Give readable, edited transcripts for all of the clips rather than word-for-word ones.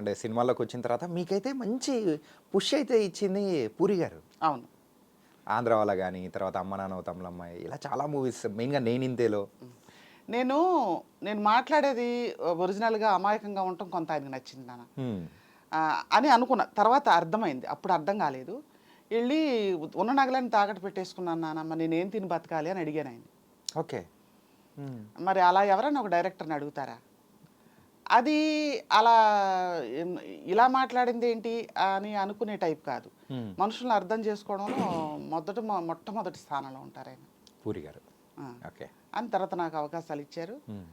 అంటే సినిమాల్లోకి వచ్చిన తర్వాత మీకైతే మంచి పుష్ అయితే ఇచ్చింది పూరి గారు. అవును. ఆంధ్ర వాళ్ళ కానీ, తర్వాత అమ్మ నాన్న ఓ తమిళమ్మాయి, ఇలా చాలా మూవీస్ మెయిన్గా నేనింతేలో. నేను నేను మాట్లాడేది ఒరిజినల్గా అమాయకంగా ఉండటం కొంత ఆయనకు నచ్చింది నాన్న. హ్మ్. అని అనుకున్నా. తర్వాత అర్థమైంది. అప్పుడు అర్థం కాలేదు. వెళ్ళి ఉన్న నగలని తాకట్టు పెట్టేసుకున్నాను నాన్నమ్మ, నేనేం తిని బతకాలి అని అడిగాను ఆయన. ఓకే. హ్మ్. మరి అలా ఎవరైనా ఒక డైరెక్టర్ని అడుగుతారా? అది అలా ఇలా మాట్లాడింది ఏంటి అని అనుకునే టైప్ కాదు. హ్మ్. మనుషులను అర్థం చేసుకోవడంలో మొట్టమొదటి స్థానంలో ఉంటారు ఆయన. పూరి గారు. ఆ. ఓకే. అని తర్వాత నాకు అవకాశాలు ఇచ్చారు. హ్మ్.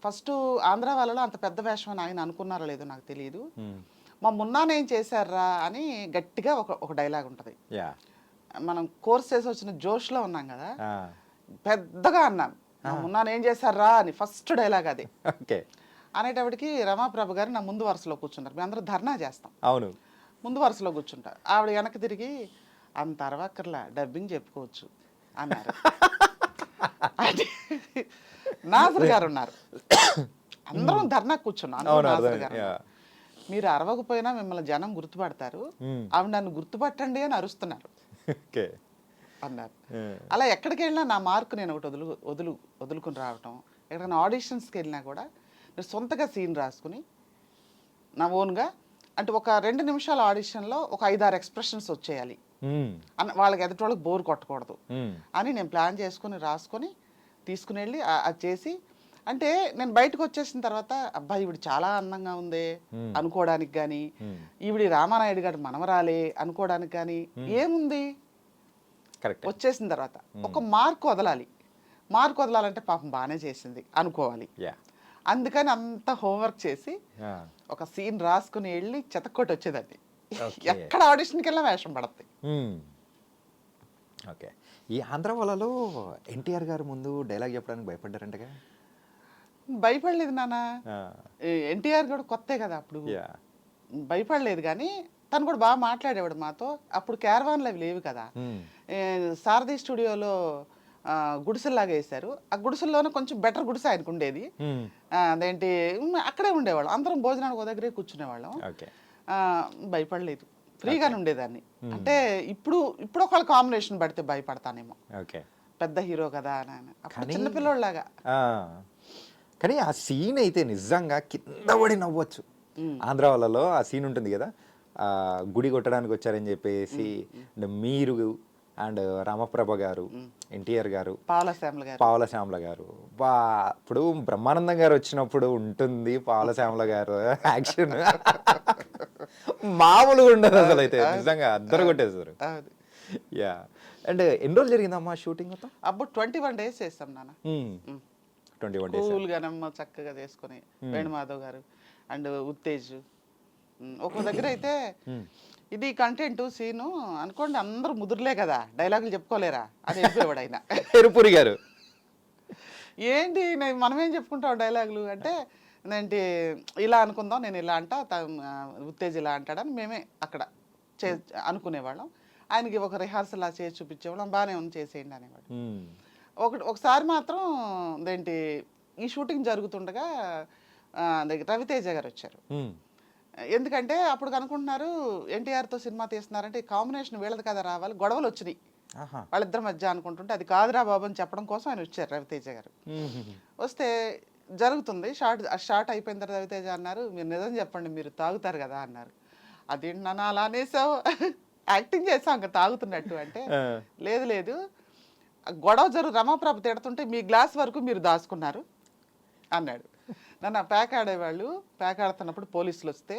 ఫస్ట్ ఆంధ్ర వాళ్ళలో అంత పెద్ద వేషం అని ఆయన అనుకున్నారో లేదో నాకు తెలియదు. హ్మ్. మా మున్నానేం చేశారా అని గట్టిగా ఒక డైలాగ్ ఉంటుంది. యా. మనం కోర్స్ చేసి వచ్చిన జోష్లో ఉన్నాం కదా, ఆ. పెద్దగా అన్నాను, మా మున్నానేం చేశారా అని. ఫస్ట్ డైలాగ్ అది. ఓకే. అనేటప్పటికి రమాప్రభ గారు నా ముందు వరుసలో కూర్చుంటారు. మేము అందరం ధర్నా చేస్తాం, అవును. ముందు వరుసలో కూర్చుంటారు. ఆవిడ వెనక్కి తిరిగి అంత అరవక్కర్లా, డబ్బింగ్ చెప్పుకోవచ్చు అన్నారు. అది నాజర్ గారు ఉన్నారు, అందరం ధర్నా కూర్చున్నాం. అందరూ అవును, నాజర్ అర్థం. గారు యా. ఉన్నారు. మీరు అరవకపోయినా మిమ్మల్ని జనం గుర్తుపడతారు, ఆవిడ నన్ను గుర్తుపట్టండి అని అరుస్తున్నారు ఓకే. అన్నారు. అలా ఎక్కడికి వెళ్ళినా నా మార్కు నేను ఒకటి వదులుకుని రావటం. ఎక్కడికైనా ఆడిషన్స్కి వెళ్ళినా కూడా నేను సొంతగా సీన్ రాసుకుని నా ఓన్గా, అంటే ఒక 2 నిమిషాల ఆడిషన్లో ఒక 5-6 ఎక్స్ప్రెషన్స్ వచ్చేయాలి అని, వాళ్ళకి ఎదుటి వాళ్ళకి బోర్ కొట్టకూడదు అని నేను ప్లాన్ చేసుకుని రాసుకొని తీసుకుని వెళ్ళి అది చేసి, అంటే నేను బయటకు వచ్చేసిన తర్వాత అబ్బాయి ఈవిడ చాలా అందంగా ఉంది అనుకోవడానికి కానీ, ఈవిడి రామానాయుడు గారు మనవరాలే అనుకోవడానికి కానీ ఏముంది. కరెక్ట్. వచ్చేసిన తర్వాత ఒక మార్క్ వదలాలి. మార్క్ వదలాలంటే పాపం బాగానే చేసింది అనుకోవాలి. యా. అందుకని అంత హోంవర్క్ చేసి ఒక సీన్ రాసుకుని వెళ్ళి చెతక్కొట్టి వచ్చేదండి. ఎక్కడ ఆడిషన్కి వెళ్ళినా వేషం పడతాయి. ఓకే. ఈ ఆంధ్ర వాళ్ళలో ఎన్టీఆర్ గారు ముందు డైలాగ్ చెప్పడానికి భయపడ్డారంటగా? భయపడలేదు నాన్న. ఎన్టీఆర్ కూడా కొత్తే కదా అప్పుడు, భయపడలేదు. కానీ తను కూడా బాగా మాట్లాడేవాడు మాతో. అప్పుడు క్యారవాన్లు అవి లేవు కదా. సారథి స్టూడియోలో గుడిసెల్లాగా వేశారు. ఆ గుడిసెల్లోనే కొంచెం బెటర్ గుడిసె ఆయనకు ఉండేది. అదేంటి, అక్కడే ఉండేవాళ్ళం అందరం, భోజనానికి ఒక దగ్గరే కూర్చునేవాళ్ళం. భయపడలేదు, ఫ్రీగానే ఉండేదాన్ని. అంటే ఇప్పుడు ఒకళ్ళ కాంబినేషన్ పడితే భయపడతానేమో, పెద్ద హీరో కదా అని. అప్పుడు చిన్నపిల్లోళ్ళలాగా. కానీ ఆ సీన్ అయితే నిజంగా కింద పడి నవ్వచ్చు. ఆంధ్ర వాళ్ళలో ఆ సీన్ ఉంటుంది కదా, గుడి కొట్టడానికి వచ్చారని చెప్పేసి మీరు అండ్ రామప్రభ గారు, ఎన్టీఆర్ గారు, పావల శ్యామల గారు, ఇప్పుడు బ్రహ్మానందం గారు వచ్చినప్పుడు ఉంటుంది పావల శ్యామల గారు యాక్షన్ మామూలుగా ఉండదు అసలు. అయితే నిజంగా అద్దరు కొట్టేశారు. యా. అండ్ ఎన్ని రోజులు జరిగిందమ్మా షూటింగ్ మొత్తం? అప్పుడు 21 days చేస్తాం నాన్న. 21 days కూల్గానమ్మ చక్కగా చేసుకుని, వేణుమాధవ్ గారు అండ్ ఉత్తేజ్ ఒక దగ్గర అయితే, ఇది కంటెంట్ సీను అనుకోండి, అందరూ ముదురులే కదా, డైలాగులు చెప్పుకోలేరా అని చెప్పేవాడు ఆయన. పూరి గారు ఏంటి మనమేం చెప్పుకుంటాం డైలాగులు అంటే, ఏంటి ఇలా అనుకుందాం, నేను ఇలా అంటా, ఉత్తేజ్ ఇలా అంటాడని మేమే అక్కడ అనుకునేవాళ్ళం. ఆయనకి ఒక రిహార్సల్ అలా చేసి చూపించేవాళ్ళం, బాగానే ఉంది చేసేయండి అనేవాడు. ఒకసారి మాత్రం ఏంటి, ఈ షూటింగ్ జరుగుతుండగా రవితేజ గారు వచ్చారు. ఎందుకంటే అప్పుడు అనుకుంటున్నారు ఎన్టీఆర్తో సినిమా తీస్తున్నారంటే ఈ కాంబినేషన్ వీళ్ళది కదా రావాలి, గొడవలు వచ్చినాయి వాళ్ళిద్దరి మధ్య అనుకుంటుంటే, అది కాదురా బాబు అని చెప్పడం కోసం ఆయన వచ్చారు రవితేజ గారు. వస్తే జరుగుతుంది షార్ట్ అయిపోయిన తర్వాత రవితేజ అన్నారు, మీరు నిజం చెప్పండి, మీరు తాగుతారు కదా అన్నారు. అదేంటి నాన్న అలా అనేసావు, యాక్టింగ్ చేసాం ఇంకా తాగుతున్నట్టు అంటే, లేదు గొడవ రమాప్రభ తిడుతుంటే మీ గ్లాస్ వరకు మీరు దాచుకున్నారు అన్నాడు. నన్ను ప్యాక్ ఆడేవాళ్ళు, ప్యాక్ ఆడుతున్నప్పుడు పోలీసులు వస్తే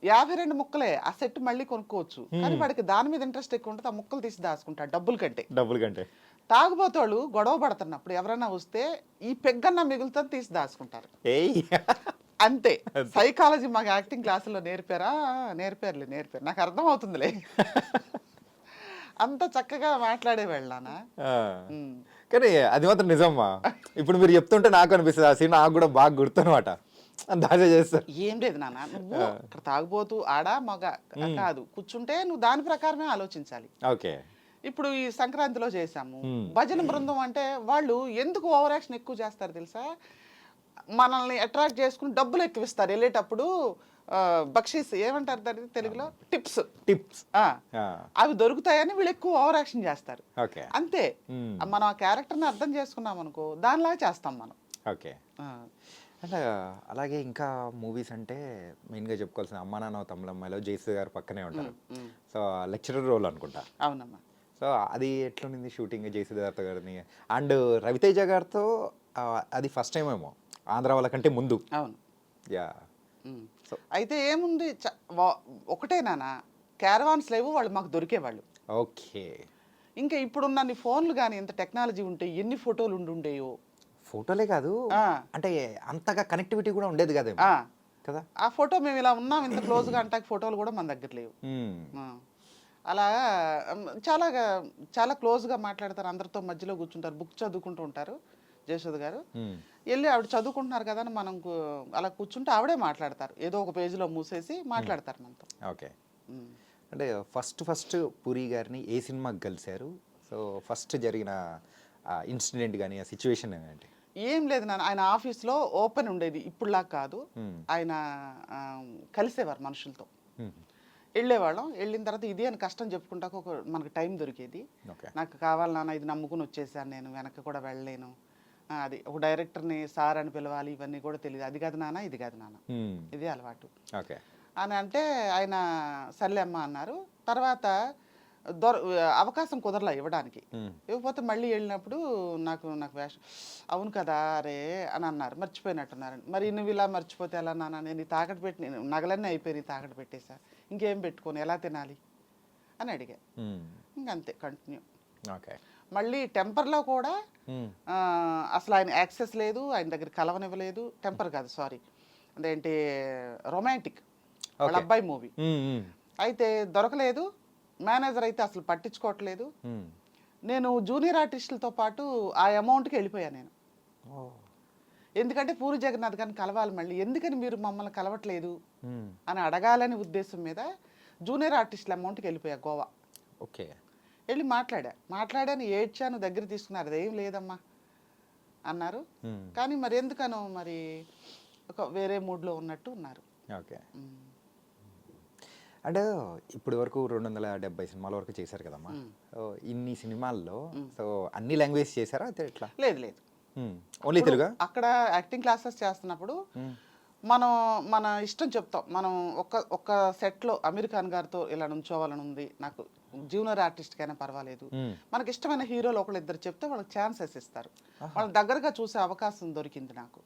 52 ముక్కలే, ఆ సెట్ మళ్ళీ కొనుక్కోవచ్చు, కానీ వాడికి దాని మీద ఇంట్రెస్ట్ ఎక్కువ ఉంటుంది, ఆ ముక్కలు తీసి దాచుకుంటాడు డబ్బుల కంటే. తాగుబోతోళ్ళు గొడవ పడుతున్నప్పుడు ఎవరైనా వస్తే ఈ పెగ్గన్నా మిగులుతుంది తీసి దాచుకుంటారు. అంతే. సైకాలజీ మాకు యాక్టింగ్ క్లాసుల్లో నేర్పారు, నాకు అర్థం అవుతుందిలే. అంత చక్కగా మాట్లాడేవాళ్ళనా. కానీ అది మాత్రం నిజమ్మా. ఇప్పుడు మీరు చెప్తుంటే నాకు అనిపిస్తుంది ఆ సీన్ నాకు కూడా బాగా గుర్తునమాట. దాసే చేస్తారు. ఏం లేదు నాన్న, నువ్వు అక్కడ తాగుబోతూ ఆడా మగ కాదు, కూర్చుంటే నువ్వు దాని ప్రకారమే ఆలోచించాలి. ఓకే. ఇప్పుడు ఈ సంక్రాంతిలో చేసాము భజన బృందం అంటే, వాళ్ళు ఎందుకు ఓవర్ యాక్షన్ ఎక్కువ చేస్తారు తెలుసా? మనల్ని అట్రాక్ట్ చేసుకుని డబ్బులు ఎక్కువిస్తారు వెళ్ళేటప్పుడు. బక్షీస్ ఏమంటారు దాన్ని తెలుగులో, టిప్స్. టిప్స్. అవి దొరుకుతాయని వీళ్ళు ఎక్కువ ఓవర్ యాక్షన్ చేస్తారు. ఓకే. అంతే. మనం ఆ క్యారెక్టర్ని అర్థం చేసుకున్నాం అనుకో, దానిలాగా చేస్తాం మనం. ఓకే. అంటే అలాగే ఇంకా మూవీస్ అంటే మెయిన్గా చెప్పుకోవాల్సిన అమ్మా నాన్న తమ్ముళ్ళమ్మాయిలో జేసీ గారు పక్కనే ఉంటారు. సో లెక్చరర్ రోల్ అనుకుంటా. అవునమ్మా. సో అది ఎట్లుంది షూటింగ్ జేసీ దత్త గారిని అండ్ రవితేజ గారితో? అది ఫస్ట్ టైం ఏమో ఆంధ్ర వాళ్ళకంటే ముందు. అవును. యా. సో అయితే ఏముంది, ఒకటే నాన్న, క్యారవాన్స్ లేవు, వాళ్ళు మాకు దొరికేవాళ్ళు. ఓకే. ఇంకా ఇప్పుడున్న నీ ఫోన్లు కానీ ఎంత టెక్నాలజీ ఉంటే ఎన్ని ఫోటోలు ఉండేయో. ఫోటోలే కాదు, అంటే అంతగా కనెక్టివిటీ కూడా ఉండేది కదా కదా. ఆ ఫోటో మేము ఇలా ఉన్నాం ఇంత క్లోజ్గా అంటే ఫోటోలు కూడా మన దగ్గర లేవు. అలా చాలా చాలా క్లోజ్గా మాట్లాడతారు, అందరితో మధ్యలో కూర్చుంటారు, బుక్ చదువుకుంటూ ఉంటారు జయసుధ గారు. వెళ్ళి ఆవిడ చదువుకుంటున్నారు కదా అని మనం అలా కూర్చుంటే ఆవిడే మాట్లాడతారు, ఏదో ఒక పేజీలో మూసేసి మాట్లాడతారు మనతో. ఓకే. అంటే ఫస్ట్ పూరి గారిని ఏ సినిమాకి కలిశారు? సో ఫస్ట్ జరిగిన ఇన్సిడెంట్ కానీ ఆ సిచ్యువేషన్ ఏంటి? ఏం లేదు నాన్న, ఆయన ఆఫీస్లో ఓపెన్ ఉండేది, ఇప్పుడులా కాదు. ఆయన కలిసేవారు మనుషులతో, వెళ్ళేవాళ్ళం. వెళ్ళిన తర్వాత ఇది అని కష్టం చెప్పుకుంటాక ఒక మనకు టైం దొరికేది. నాకు కావాలి నాన్న, ఇది నమ్ముకుని వచ్చేసాను నేను, వెనక్కి కూడా వెళ్ళలేను. అది ఒక డైరెక్టర్ని సార్ అని పిలవాలి, ఇవన్నీ కూడా తెలియదు. అది కాదు నాన్న, ఇది కాదు నాన్న, ఇది అలవాటు అని అంటే ఆయన సర్లే అమ్మ అన్నారు. తర్వాత అవకాశం కుదరలా ఇవ్వడానికి. ఇవ్వకపోతే మళ్ళీ వెళ్ళినప్పుడు నాకు వేషం, అవును కదా అరే అని అన్నారు, మర్చిపోయినట్టున్నారని. మరి నువ్వు ఇలా మర్చిపోతే ఎలా నాన్న, నేను తాకట్టు పెట్టి, నేను నగలన్నీ అయిపోయి తాకట్టు పెట్టేశా, ఇంకేం పెట్టుకొని ఎలా తినాలి అని అడిగా. ఇంకంతే కంటిన్యూ. ఓకే. మళ్ళీ టెంపర్లో కూడా అసలు ఆయన యాక్సెస్ లేదు, ఆయన దగ్గర కలవనివ్వలేదు. టెంపర్ కాదు, సారీ, అదేంటి రొమాంటిక్, వాళ్ళ అబ్బాయి మూవీ అయితే దొరకలేదు. మేనేజర్ అయితే అసలు పట్టించుకోవట్లేదు. నేను జూనియర్ ఆర్టిస్టులతో పాటు ఆ అమౌంట్కి వెళ్ళిపోయాను నేను. ఎందుకంటే పూరి జగన్నాథ్ గారిని కలవాలి, మళ్ళీ ఎందుకని మీరు మమ్మల్ని కలవట్లేదు అని అడగాలని ఉద్దేశం మీద జూనియర్ ఆర్టిస్టుల అమౌంట్కి వెళ్ళిపోయా గోవా. ఓకే. వెళ్ళి మాట్లాడాను, ఏడ్చాను, దగ్గర తీసుకున్నారు, అదేం లేదమ్మా అన్నారు. కానీ మరి ఎందుకనో మరి ఒక వేరే మూడ్లో ఉన్నట్టు ఉన్నారు. ఓకే. అంటే ఇప్పటి వరకు 270 సినిమాల వరకు చేశారు కదమ్మా. ఇన్ని సినిమాల్లో సో అన్ని లాంగ్వేజ్ చేశారా ఎట్లా? లేదు, ఓన్లీ తెలుగు. అక్కడ యాక్టింగ్ క్లాసెస్ చేస్తున్నప్పుడు మన ఇష్టం చెప్తాం. మనం ఒక్క సెట్లో అమీర్ ఖాన్ గారితో ఇలా నుంచోవాలని ఉంది, నాకు జూనియర్ ఆర్టిస్ట్కైనా పర్వాలేదు, మనకి ఇష్టమైన హీరోలు ఒకళ్ళు ఇద్దరు చెప్తే వాళ్ళకి ఛాన్సెస్ ఇస్తారు. వాళ్ళ దగ్గరగా చూసే అవకాశం దొరికింది నాకు.